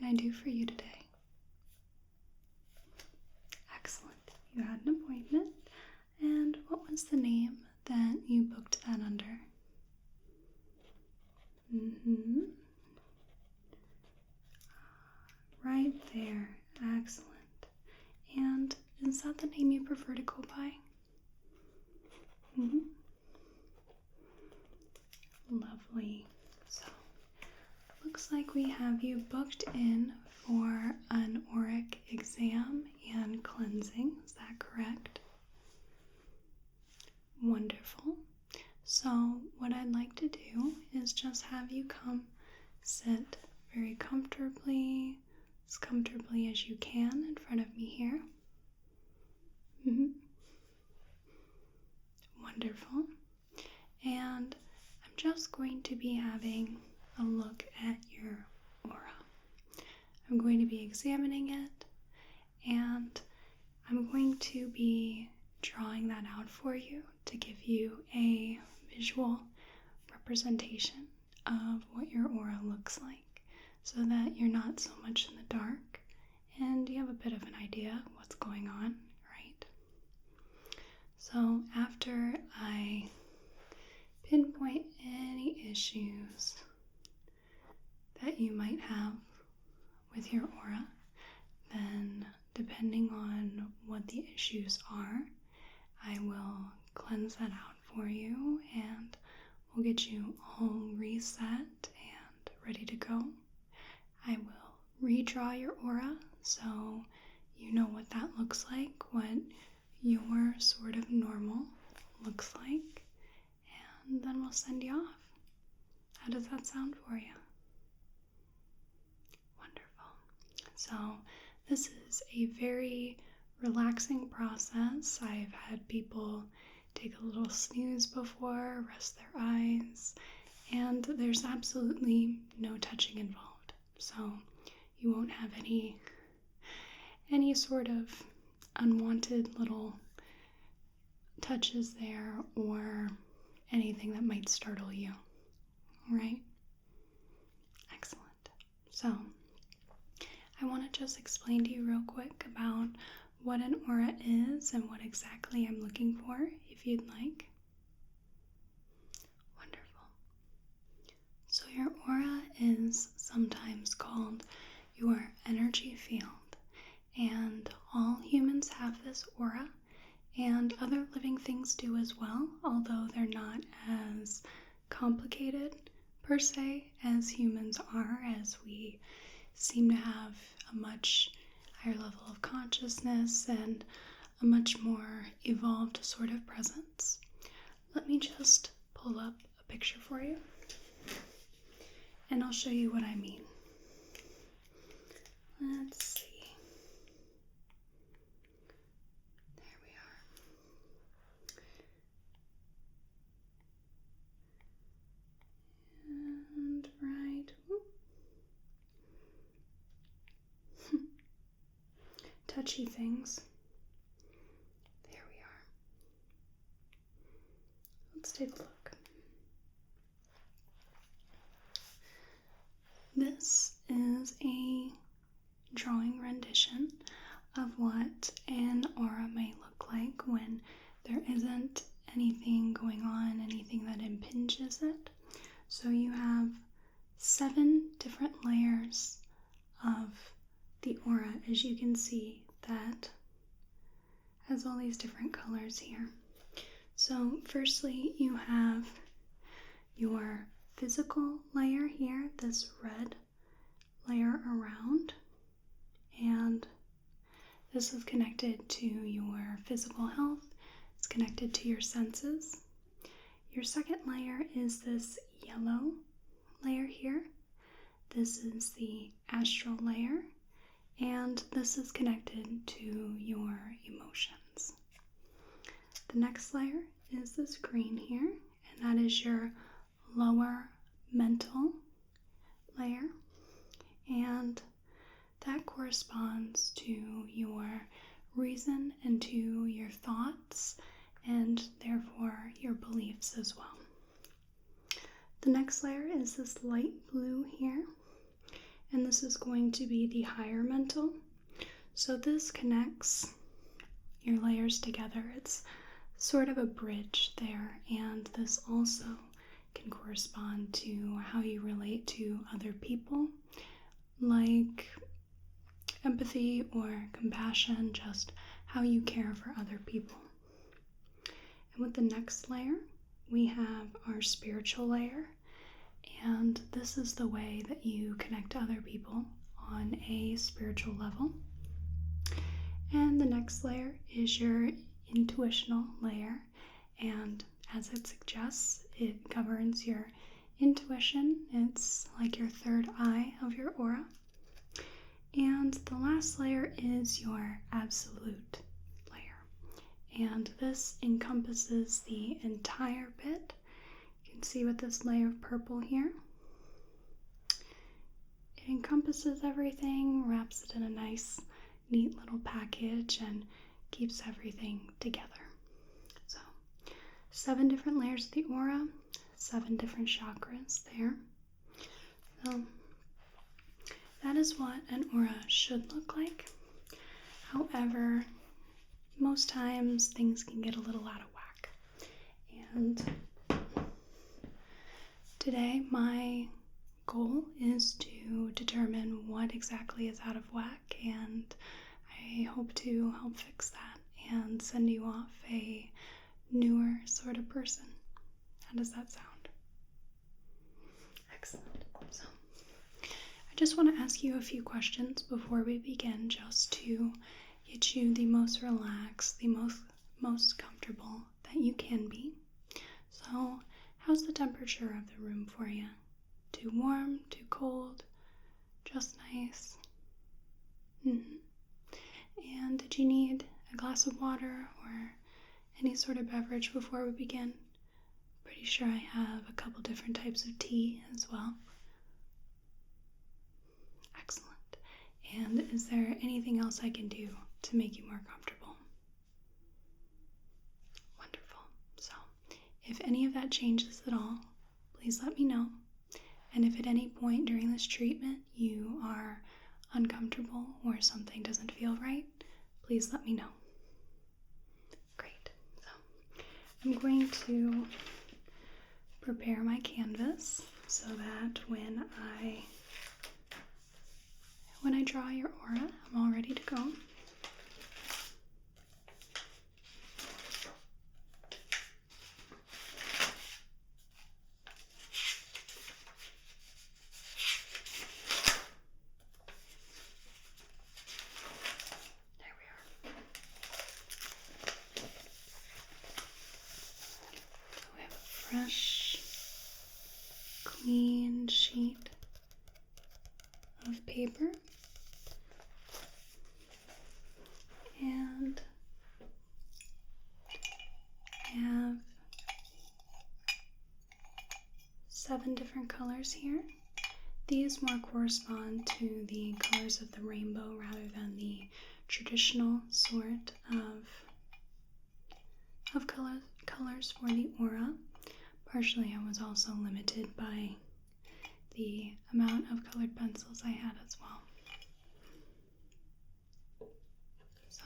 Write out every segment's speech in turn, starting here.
can I do for you today? Excellent. You had an appointment. And what was the name that you booked that under? Right there. Excellent. And is that the name you prefer to go by? Lovely. So, looks like we have you booked in for an auric exam and cleansing. Is that correct? Wonderful. So, what I'd like to do is just have you come sit very comfortably, as comfortably as you can in front of me here. Wonderful. And I'm just going to be having a look at your aura. I'm going to be examining it, and I'm going to be drawing that out for you to give you a visual representation of what your aura looks like so that you're not so much in the dark and you have a bit of an idea of what's going on, right? So after I pinpoint any issues that you might have with your aura, then depending on what the issues are, I will cleanse that out for you and we'll get you all reset and ready to go. I will redraw your aura so you know what that looks like, what your sort of normal looks like, and then we'll send you off. How does that sound for you? Wonderful. So this is a very relaxing process. I've had people take a little snooze before, rest their eyes, and there's absolutely no touching involved. So you won't have any sort of unwanted little touches there or anything that might startle you. All right? Excellent. So I want to just explain to you real quick about what an aura is and what exactly I'm looking for, if you'd like. Wonderful. So your aura is sometimes called your energy field, and all humans have this aura, and other living things do as well, although they're not as complicated per se as humans are, as we seem to have a much higher level of consciousness and a much more evolved sort of presence. Let me just pull up a picture for you and I'll show you what I mean. Let's see. There we are. And right. Touchy things. There we are. Let's take a look. This is a drawing rendition of what an aura may look like when there isn't anything going on, anything that impinges it. So you have 7 different layers of the aura, as you can see, that has all these different colors here. So firstly, you have your physical layer here, this red layer around, and this is connected to your physical health. It's connected to your senses. Your second layer is this yellow layer here. This is the astral layer, and this is connected to your emotions. The next layer is this green here, and that is your lower mental layer, and that corresponds to your reason and to your thoughts, and therefore your beliefs as well. The next layer is this light blue here, and this is going to be the higher mental. So this connects your layers together. It's sort of a bridge there, and this also can correspond to how you relate to other people, like empathy or compassion, just how you care for other people. And with the next layer, we have our spiritual layer, and this is the way that you connect to other people on a spiritual level. And the next layer is your intuitional layer, and as it suggests, it governs your intuition. It's like your third eye of your aura. And the last layer is your absolute layer, and this encompasses the entire bit. You can see with this layer of purple here, it encompasses everything, wraps it in a nice, neat little package, and keeps everything together. So 7 different layers of the aura, 7 different chakras there. So that is what an aura should look like. However, most times things can get a little out of whack. And today my goal is to determine what exactly is out of whack, and I hope to help fix that and send you off a newer sort of person. How does that sound? Excellent. So I just want to ask you a few questions before we begin, just to get you the most relaxed, the most comfortable that you can be. So how's the temperature of the room for you? Too warm, too cold, just nice? And did you need a glass of water or any sort of beverage before we begin? Pretty sure I have a couple different types of tea as well. Excellent. And is there anything else I can do to make you more comfortable? Wonderful. So if any of that changes at all, please let me know. And if at any point during this treatment you are uncomfortable or something doesn't feel right, please let me know. Great. So I'm going to prepare my canvas so that when I draw your aura, I'm all ready to go. Fresh, clean sheet of paper, and I have 7 different colors here. These more correspond to the colors of the rainbow rather than the traditional sort of colors for the aura. Partially, I was also limited by the amount of colored pencils I had as well. So,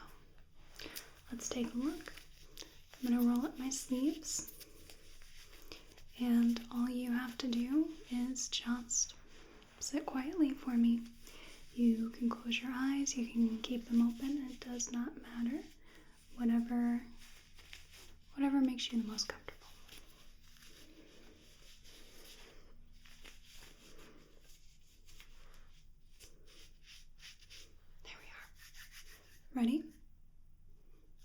let's take a look. I'm going to roll up my sleeves, and all you have to do is just sit quietly for me. You can close your eyes, you can keep them open, it does not matter. Whatever makes you the most comfortable. Ready?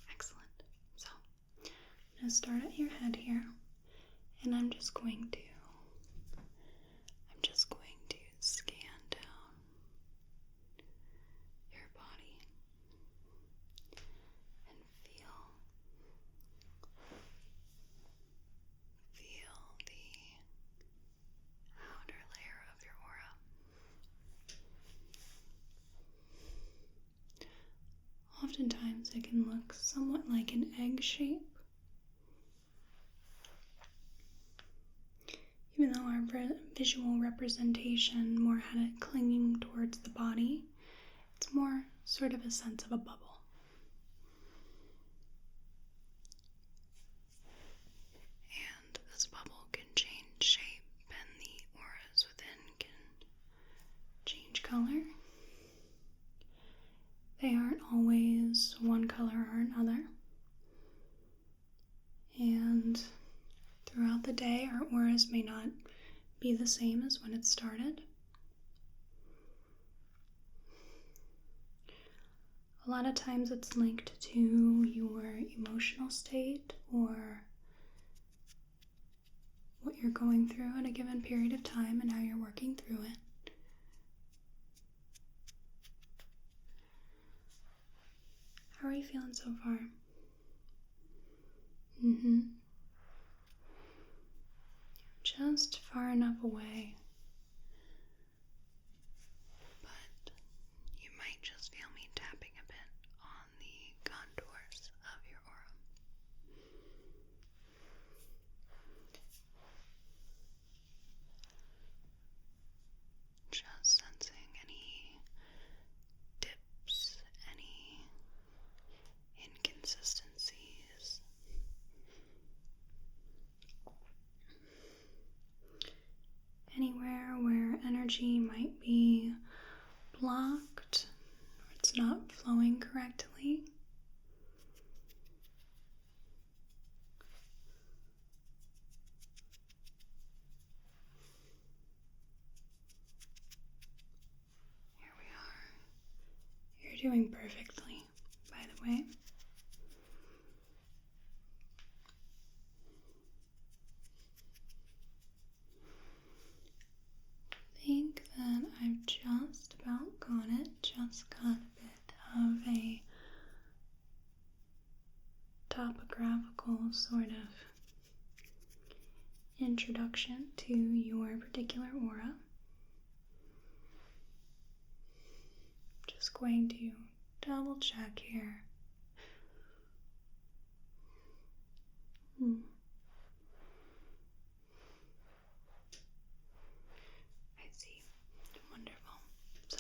Excellent. So, I'm going to start at your head here, and I'm just going to scan down your body and feel the outer layer of your aura. Oftentimes it can look somewhat like an egg shape, even though our visual representation more had it clinging towards towards the body. It's more sort of a sense of a bubble. And this bubble can change shape, and the auras within can change color. They aren't always one color or another. And throughout the day, our auras may not be the same as when it started. A lot of times it's linked to your emotional state or what you're going through at a given period of time and how you're working through it. How are you feeling so far? Just far enough away. But you might just feel me tapping a bit on the contours of your aura. Just sensing any dips, any inconsistencies. Anywhere where energy might be blocked or it's not flowing correctly. Here we are. You're doing perfectly, by the way. I think that I've just about got it. Just got a bit of a topographical sort of introduction to your particular aura. Just going to double check here. I see. Wonderful. So,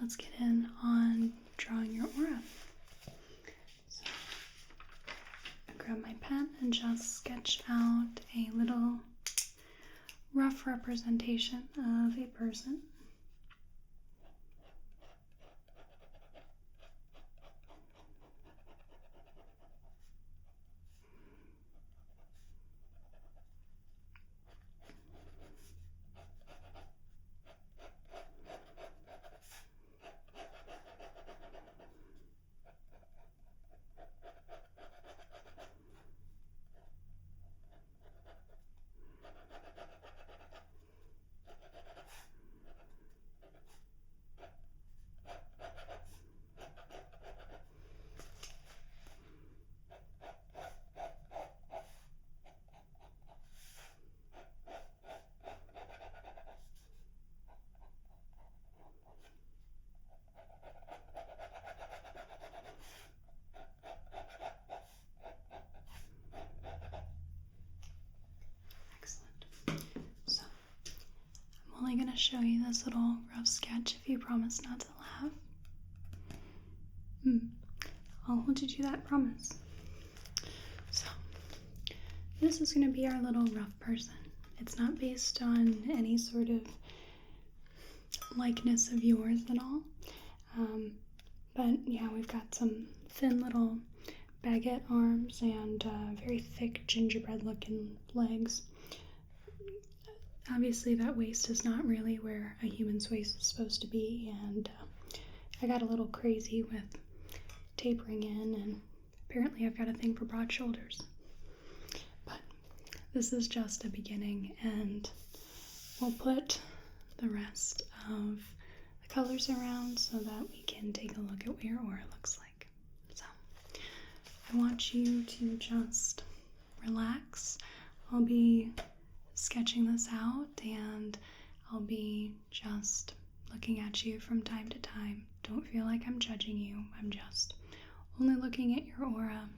let's get in on drawing your aura. So, I grab my pen and just sketch out a little rough representation of a person. I'm only going to show you this little rough sketch if you promise not to laugh. I'll hold you to that promise. So, this is going to be our little rough person. It's not based on any sort of likeness of yours at all. But yeah, we've got some thin little baguette arms and very thick gingerbread looking legs. Obviously that waist is not really where a human's waist is supposed to be, and I got a little crazy with tapering in, and apparently I've got a thing for broad shoulders. But this is just a beginning, and we'll put the rest of the colors around so that we can take a look at what your aura looks like. So I want you to just relax. I'll be sketching this out, and I'll be just looking at you from time to time. Don't feel like I'm judging you. I'm just only looking at your aura,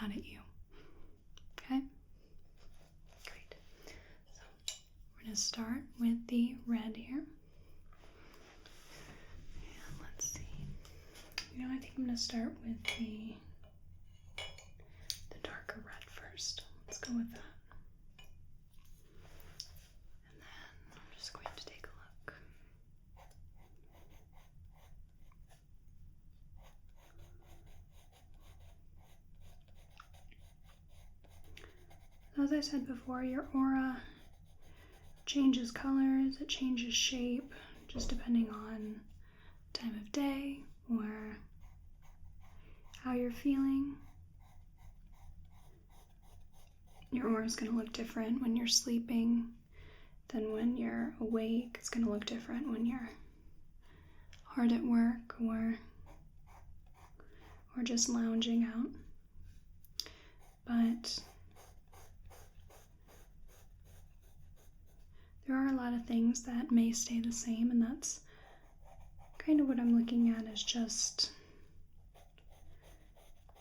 not at you. Okay? Great. So we're going to start with the red here. And let's see. I think I'm going to start with the darker red first. Let's go with that. And then I'm just going to take a look. As I said before, your aura changes colors, it changes shape, just depending on time of day or how you're feeling. Your aura is going to look different when you're sleeping than when you're awake. It's going to look different when you're hard at work or just lounging out. But there are a lot of things that may stay the same, and that's kind of what I'm looking at, is just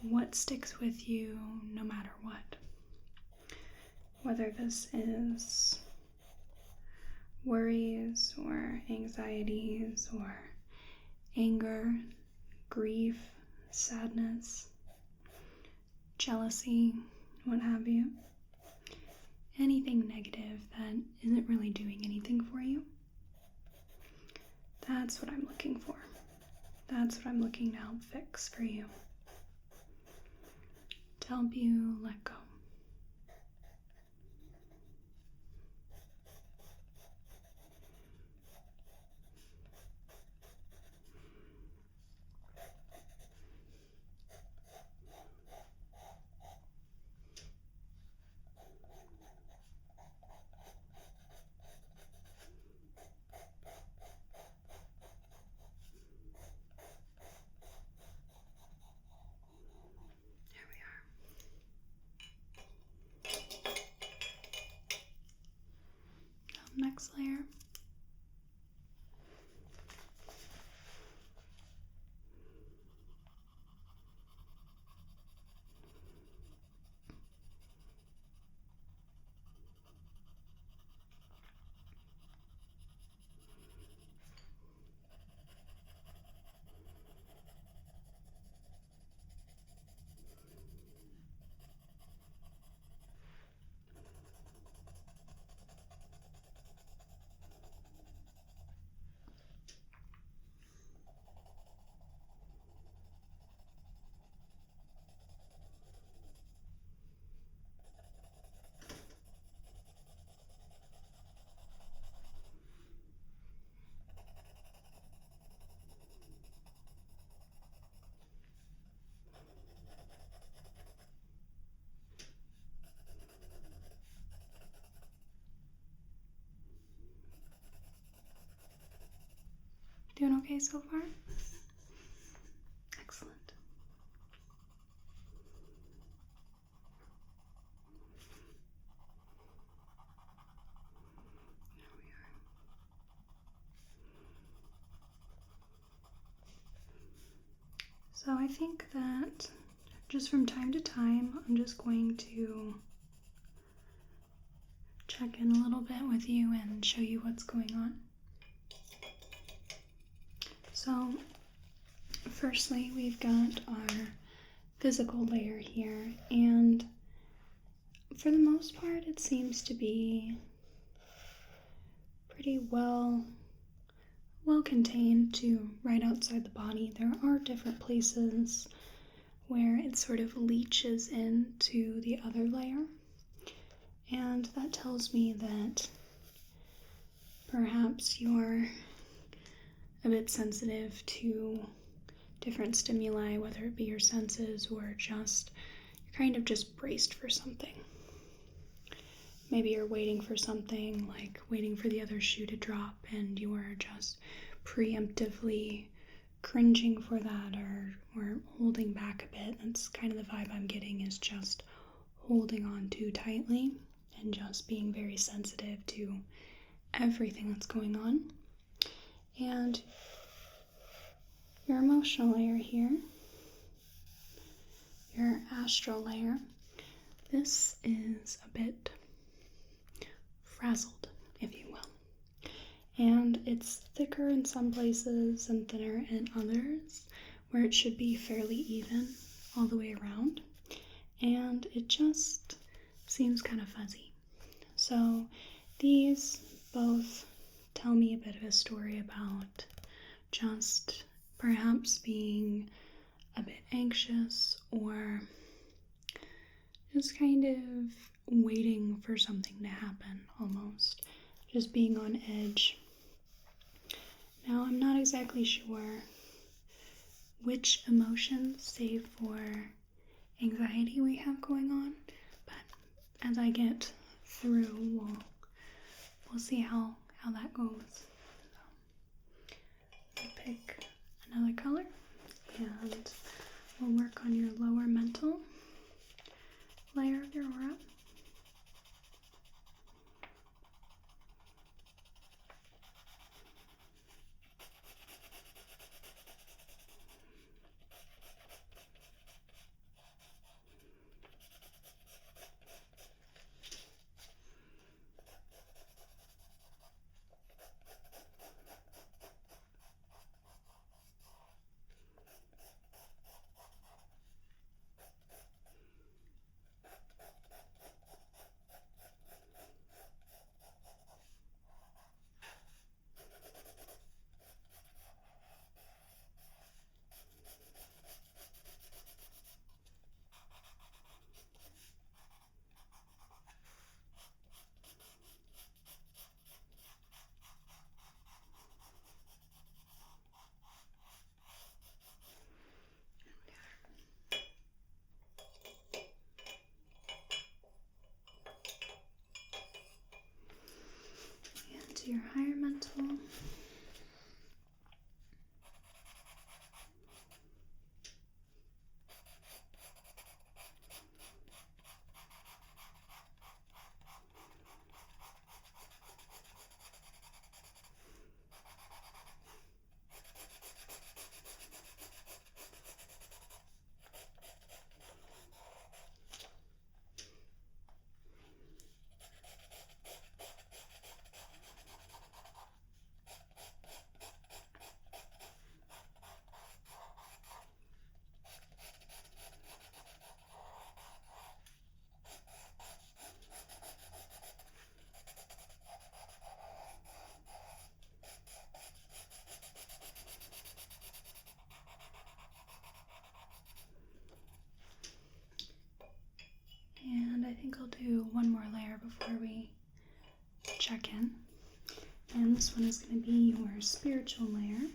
what sticks with you no matter what. Whether this is worries or anxieties or anger, grief, sadness, jealousy, what have you. Anything negative that isn't really doing anything for you. That's what I'm looking for. That's what I'm looking to help fix for you. To help you let go. Next layer. Doing okay so far? Excellent. There we are. So I think that just from time to time, I'm just going to check in a little bit with you and show you what's going on. So, firstly, we've got our physical layer here, and for the most part, it seems to be pretty well contained to right outside the body. There are different places where it sort of leaches into the other layer, and that tells me that perhaps you're a bit sensitive to different stimuli, whether it be your senses or just you're kind of just braced for something. Maybe you're waiting for something, like waiting for the other shoe to drop, and you are just preemptively cringing for that or holding back a bit. That's kind of the vibe I'm getting, is just holding on too tightly and just being very sensitive to everything that's going on. And your emotional layer here, your astral layer, this is a bit frazzled, if you and it's thicker in some places and thinner in others, where it should be fairly even all the way around, and it just seems kind of fuzzy. So these both tell me a bit of a story about just perhaps being a bit anxious or just kind of waiting for something to happen almost, just being on edge. Now, I'm not exactly sure which emotions, save for anxiety, we have going on, but as I get through, we'll see how that goes. So, I'll pick another color, and we'll work on your lower mental layer of your aura. And to your higher mental. And I think I'll do one more layer before we check in. And this one is going to be your spiritual layer.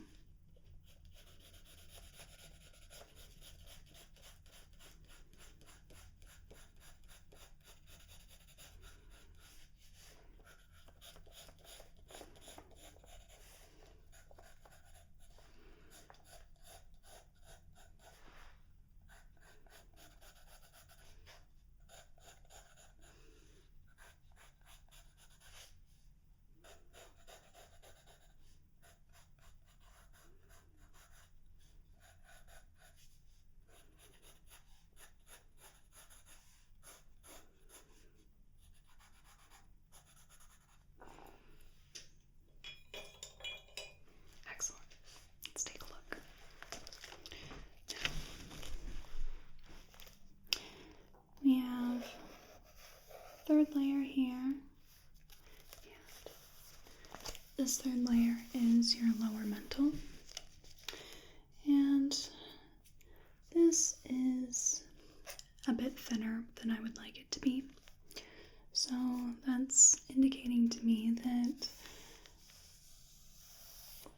Excellent. Let's take a look. We have third layer here. And this third layer is your lower mental. And this is a bit thinner than I would like it to be. So that's indicating to me that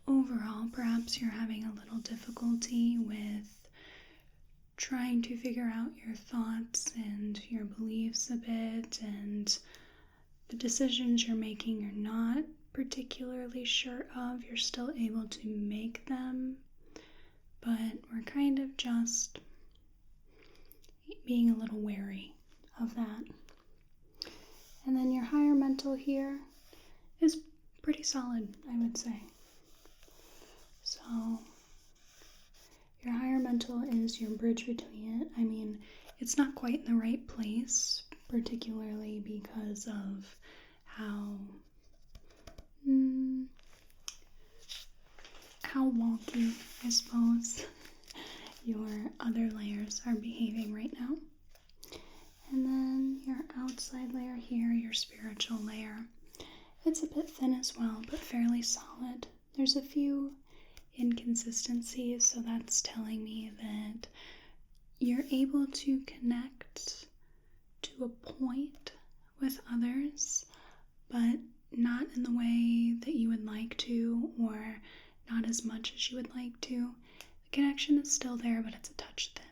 overall, perhaps you're having a little difficulty with trying to figure out your thoughts and your beliefs a bit, and the decisions you're making you're not particularly sure of. You're still able to make them, but we're kind of just being a little wary of that. And then your higher mental here is pretty solid, I would say. So your higher mental is your bridge between it. I mean, it's not quite in the right place, particularly because of how bulky, I suppose, your other layers are behaving right now. And then your outside layer here, your spiritual layer. It's a bit thin as well, but fairly solid. There's a few inconsistencies, so that's telling me that you're able to connect to a point with others, but not in the way that you would like to, or not as much as you would like to. The connection is still there, but it's a touch thin,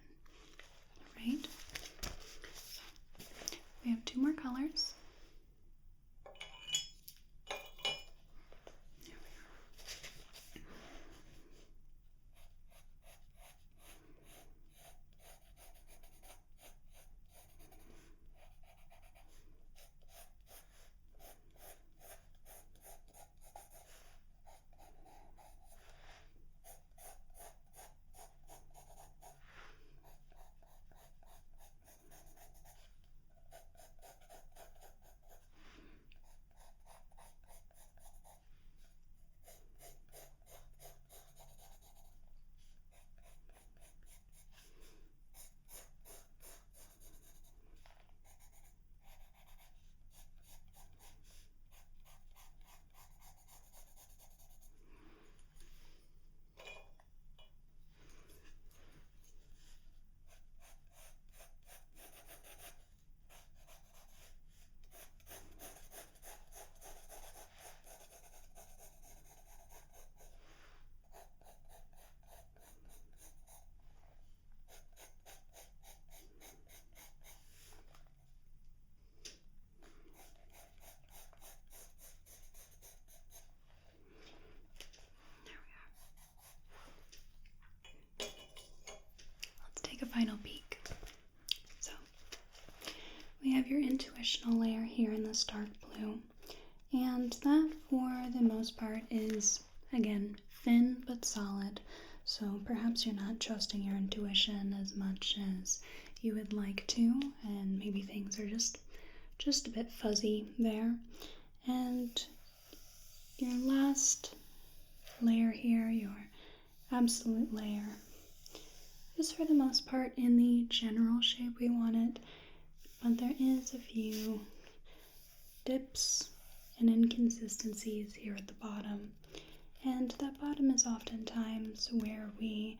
right? We have 2 more colors. A final peek. So we have your intuitional layer here in this dark blue, and that for the most part is, again, thin but solid. So perhaps you're not trusting your intuition as much as you would like to, and maybe things are just a bit fuzzy there. And your last layer here, your absolute layer, is for the most part in the general shape we want it, but there is a few dips and inconsistencies here at the bottom, and that bottom is oftentimes where we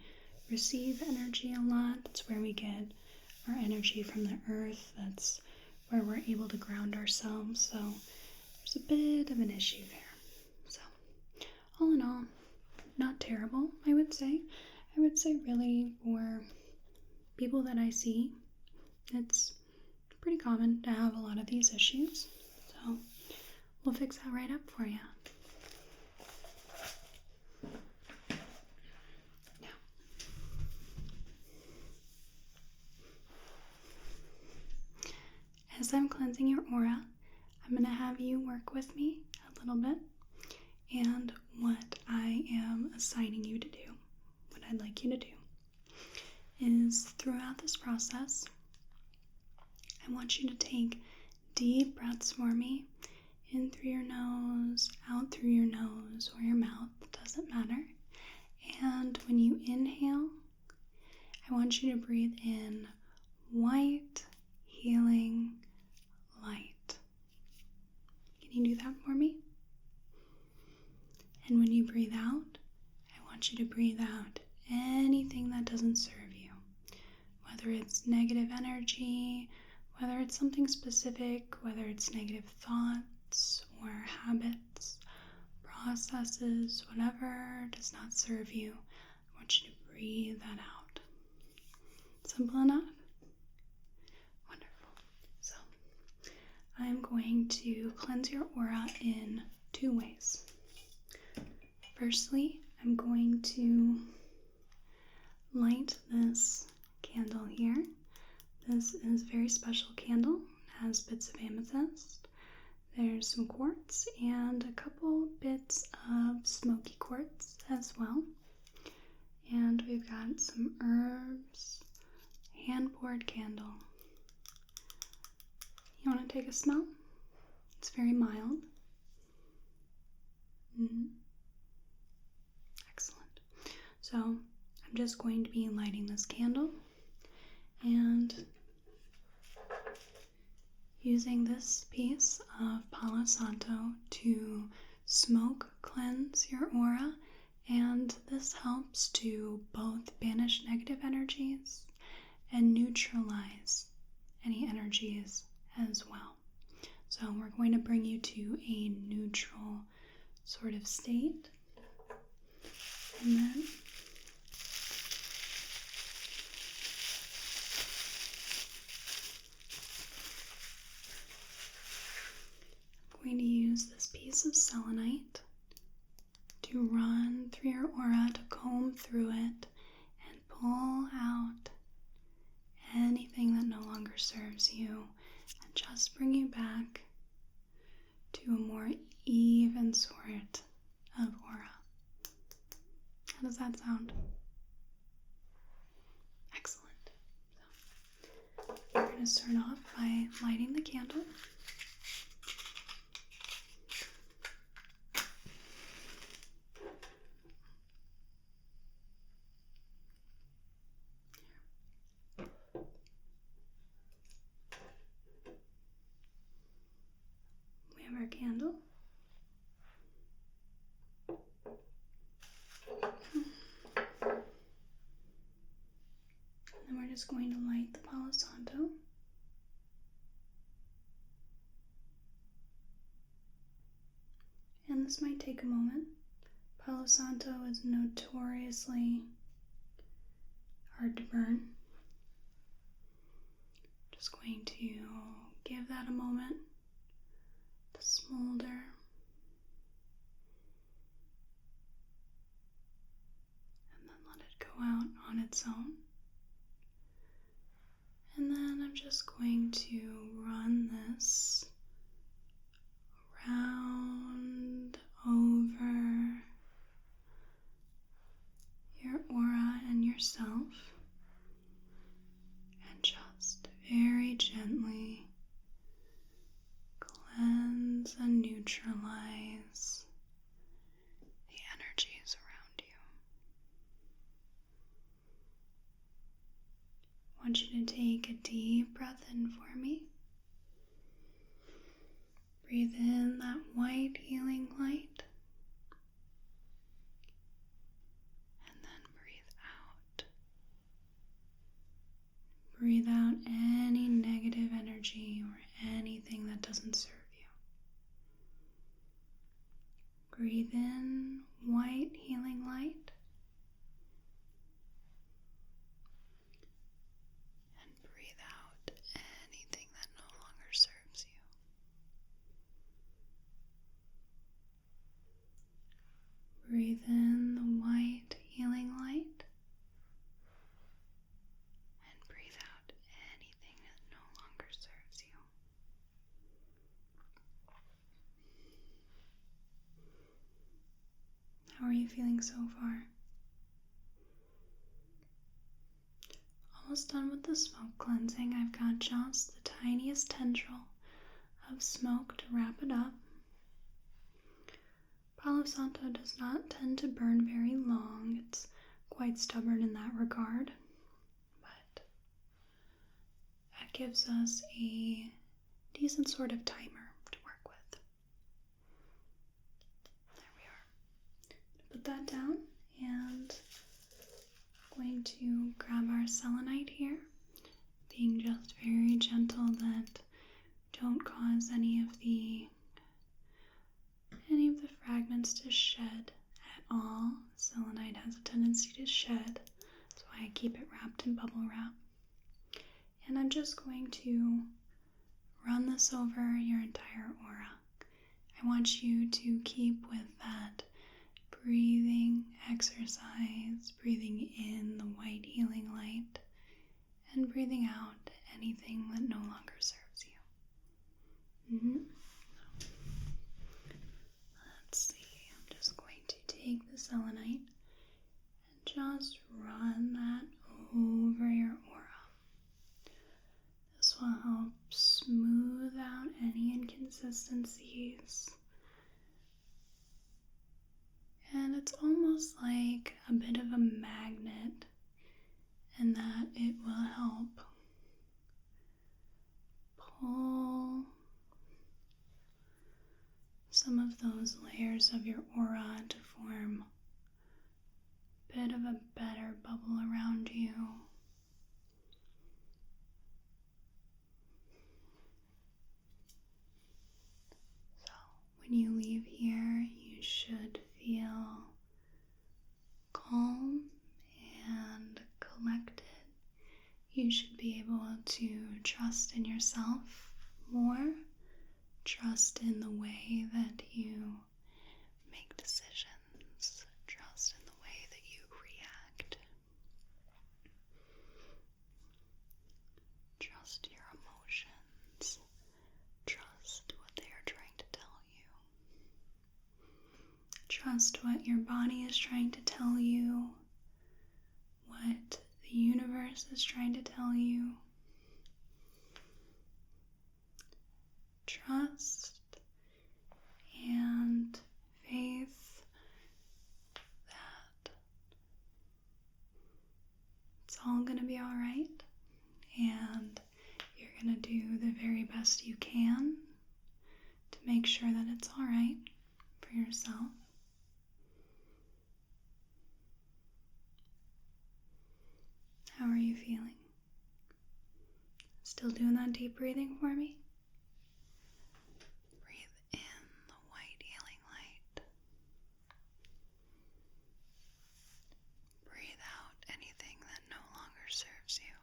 receive energy a lot. That's where we get our energy from the earth. That's where we're able to ground ourselves, so there's a bit of an issue there. So all in all, not terrible, I would say. I would say really for people that I see, it's pretty common to have a lot of these issues. So we'll fix that right up for you. Now, as I'm cleansing your aura, I'm going to have you work with me a little bit, and what I am assigning you to do, what I'd like you to do, is throughout this process, I want you to take deep breaths for me, in through your nose, out through your nose or your mouth, doesn't matter. And when you inhale, I want you to breathe in white, healing light. Can you do that for me? And when you breathe out, I want you to breathe out anything that doesn't serve you, whether it's negative energy, whether it's something specific, whether it's negative thoughts or habits, processes, whatever does not serve you, I want you to breathe that out. Simple enough? Wonderful. So I'm going to cleanse your aura in 2 ways. Firstly, I'm going to light this candle here. This is a very special candle. It has bits of amethyst. There's some quartz and a couple bits of smoky quartz as well. And we've got some herbs, hand-poured candle. You want to take a smell? It's very mild. Excellent. So I'm just going to be lighting this candle and using this piece of Palo Santo to smoke cleanse your aura, and this helps to both banish negative energies and neutralize any energies as well. So we're going to bring you to a neutral sort of state, and then I'm going to use this piece of selenite to run through your aura, to comb through it and pull out anything that no longer serves you and just bring you back to a more even sort of aura. How does that sound? Excellent. So we're going to start off by lighting the candle. We have our candle. And we're just going to light the Palo Santo. And this might take a moment. Palo Santo is notoriously hard to burn. Just going to give that a moment to smolder. And then let it go out on its own. And then I'm just going to run this around over your aura and yourself, and just very gently cleanse and neutralize the energies around you. I want you to take a deep breath in for me. Breathe in that white healing light. And then breathe out. Breathe out any negative energy or anything that doesn't serve you. Breathe in white healing light. And breathe out anything that no longer serves you. Breathe in the white healing light. And breathe out anything that no longer serves you. How are you feeling so far? Almost done with the smoke cleansing. I've got just the tiniest tendril of smoke to wrap it up. Palo Santo does not tend to burn very long. It's quite stubborn in that regard, but that gives us a decent sort of timer to work with. There we are. Put that down, and I'm going to grab our selenite here, being just very gentle that don't cause any of the fragments to shed at all. Selenite has a tendency to shed. That's why I keep it wrapped in bubble wrap. And I'm just going to run this over your entire aura. I want you to keep with that breathing exercise, breathing in the white healing light, and breathing out anything that no longer serves you. Let's see, I'm just going to take the selenite and just run that over your aura. This will help smooth out any inconsistencies. And it's almost like a bit of a aura to form a bit of a better bubble around you. So when you leave here, you should feel calm and collected. You should be able to trust in yourself more, trust in the way that you make decisions, trust in the way that you react, trust your emotions, trust what they are trying to tell you, trust what your body is trying to tell you, what the universe is trying to tell you. Trust and faith that it's all going to be all right, and you're going to do the very best you can to make sure that it's all right for yourself. How are you feeling? Still doing that deep breathing for me? Breathe in the white healing light. Breathe out anything that no longer serves you.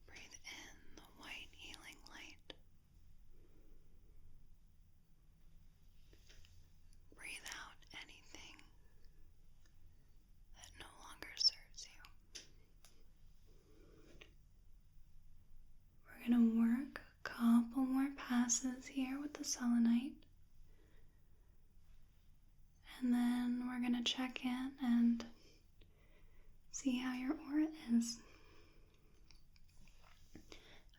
Breathe in the white healing light. Breathe out anything that no longer serves you. We're going to work a couple more passes here with the selenite. And then we're going to check in and see how your aura is.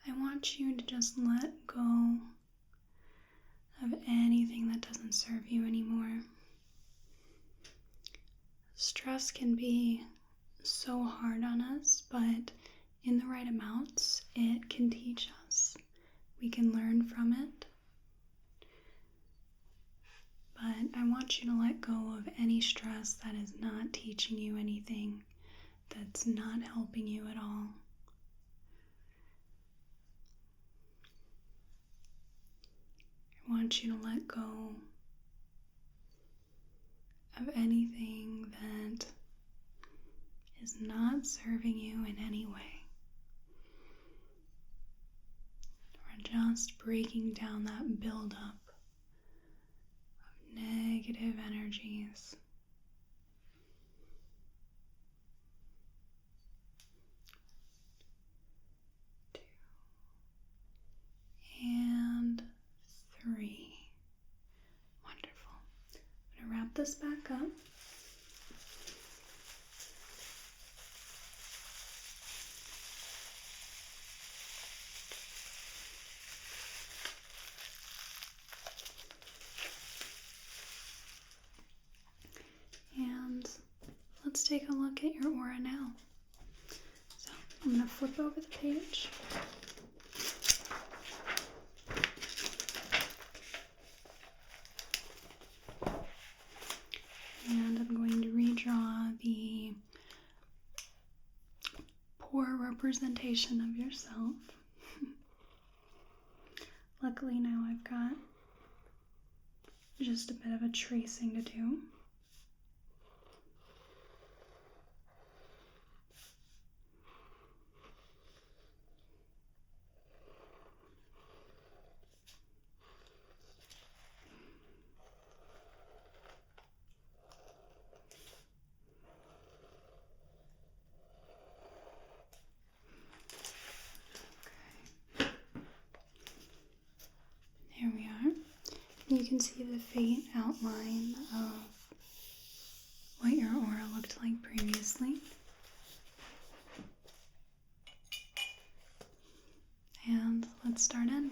I want you to just let go of anything that doesn't serve you anymore. Stress can be so hard on us, but in the right amounts, it can teach us. We can learn from it. But I want you to let go of any stress that is not teaching you anything, that's not helping you at all. I want you to let go of anything that is not serving you in any way. We're just breaking down that buildup of negative energies. Two and three. Wonderful. I'm going to wrap this back up. And let's take a look at your aura now. So I'm going to flip over the page. And I'm going to redraw the poor representation of yourself. Luckily now I've got just a bit of a tracing to do. There we are. You can see the faint outline of what your aura looked like previously. And let's start in.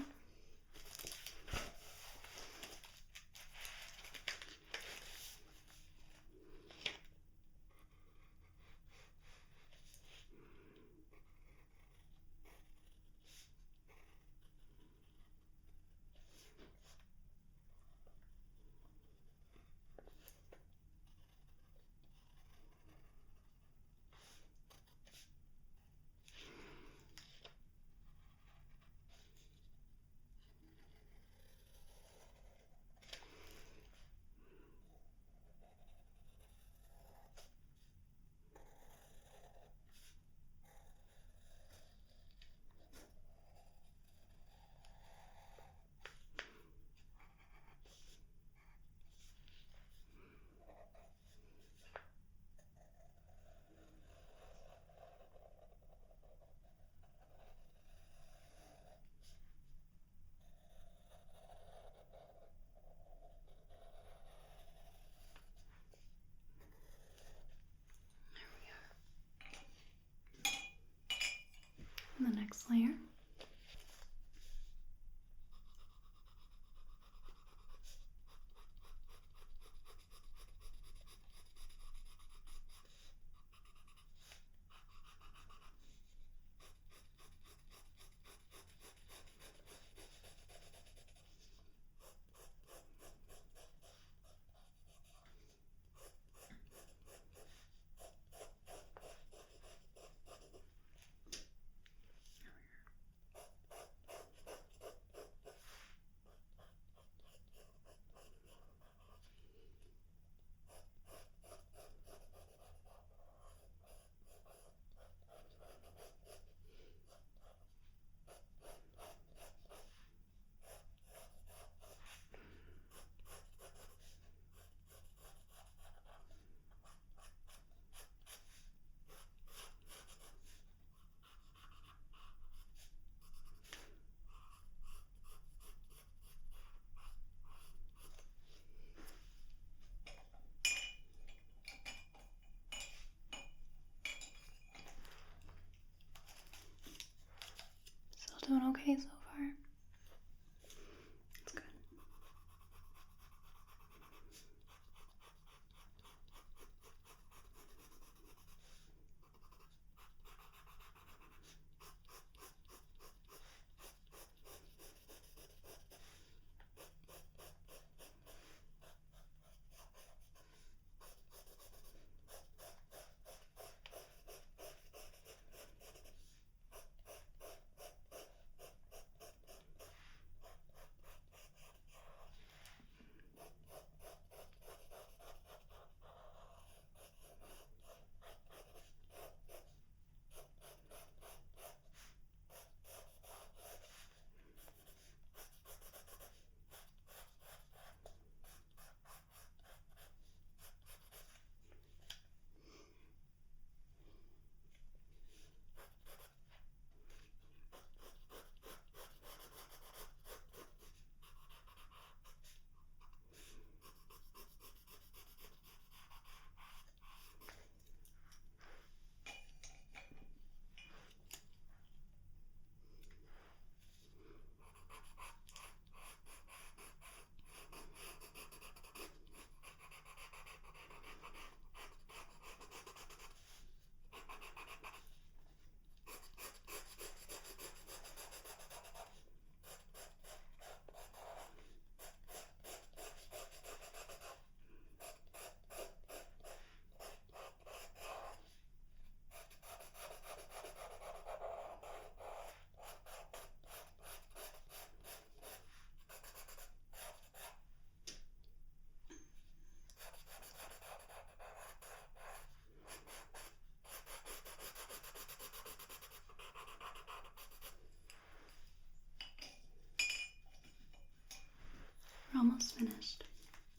almost finished.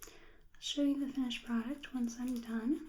I'll show you the finished product once I'm done.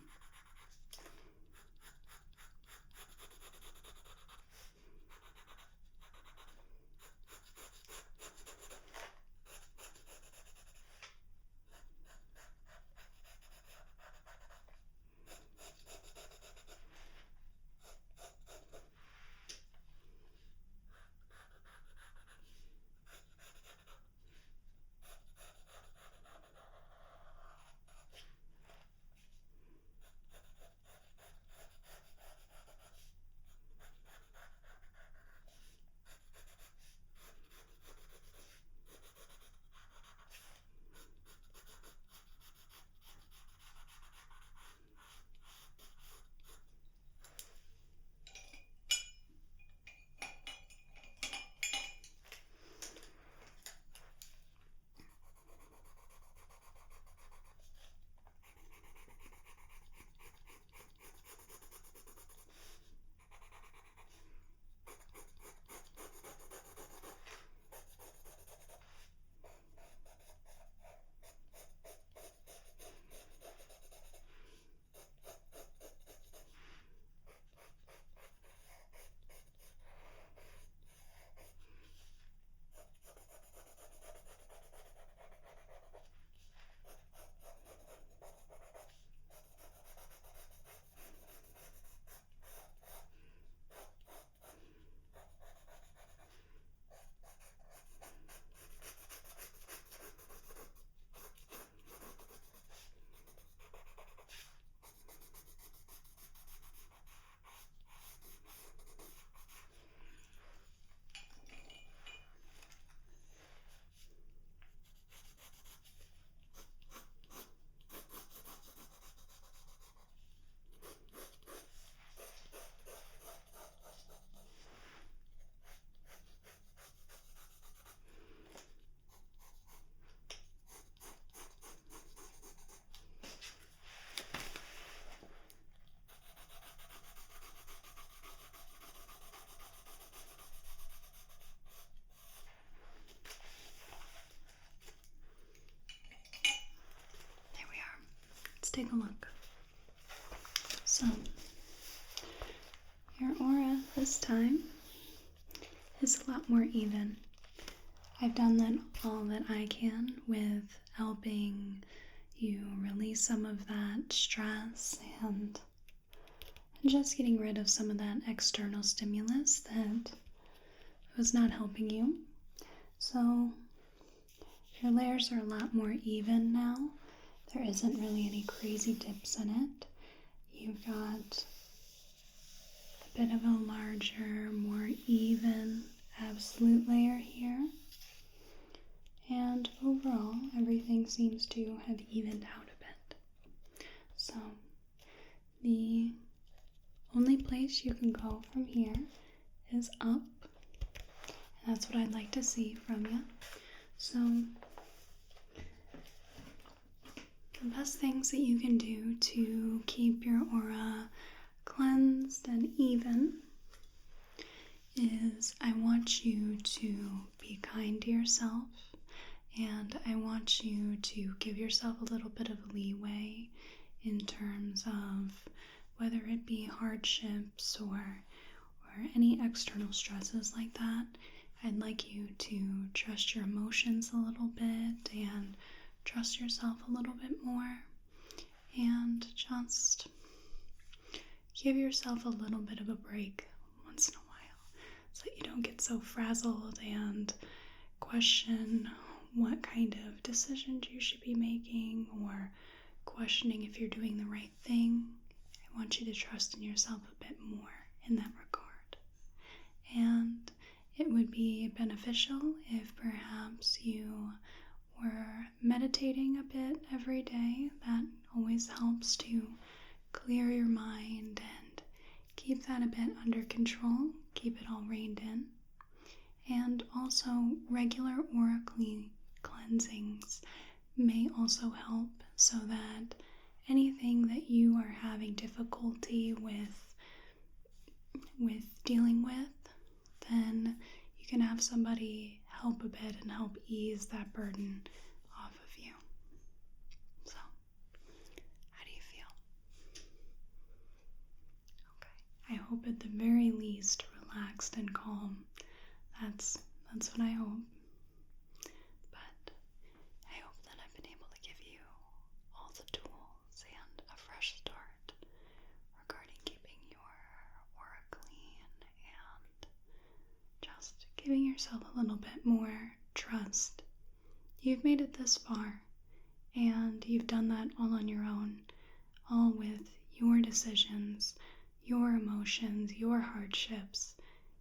Let's take a look. So, your aura this time is a lot more even. I've done all that I can with helping you release some of that stress and just getting rid of some of that external stimulus that was not helping you. So, your layers are a lot more even now. There isn't really any crazy dips in it. You've got a bit of a larger, more even absolute layer here. And overall, everything seems to have evened out a bit. So, the only place you can go from here is up. And that's what I'd like to see from you. So, the best things that you can do to keep your aura cleansed and even is I want you to be kind to yourself, and I want you to give yourself a little bit of leeway in terms of whether it be hardships or any external stresses like that. I'd like you to trust your emotions a little bit and trust yourself a little bit more, and just give yourself a little bit of a break once in a while so that you don't get so frazzled and question what kind of decisions you should be making or questioning if you're doing the right thing. I want you to trust in yourself a bit more in that regard. And it would be beneficial if perhaps you were meditating a bit every day. That always helps to clear your mind and keep that a bit under control, keep it all reined in. And also regular aura cleansings may also help so that anything that you are having difficulty with dealing with, then you can have somebody help a bit and help ease that burden off of you. I hope at the very least relaxed and calm. That's what I hope. But I hope that I've been able to give you all the tools and a fresh start regarding keeping your aura clean and just giving yourself a little bit more trust. You've made it this far, and you've done that all on your own, all with your decisions, your emotions, your hardships.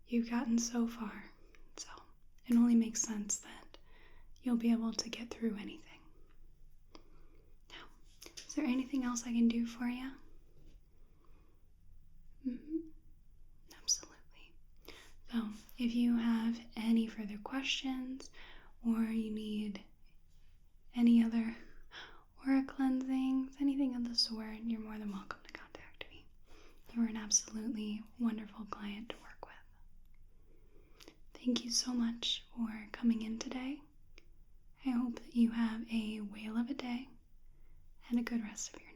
You've gotten so far, so it only makes sense that you'll be able to get through anything. Now, is there anything else I can do for you? Absolutely. So, if you have any further questions or you need any other aura cleansings, anything of the sort, you're more than welcome to contact me. You are an absolutely wonderful client to work with. Thank you so much for coming in today. I hope that you have a whale of a day and a good rest of your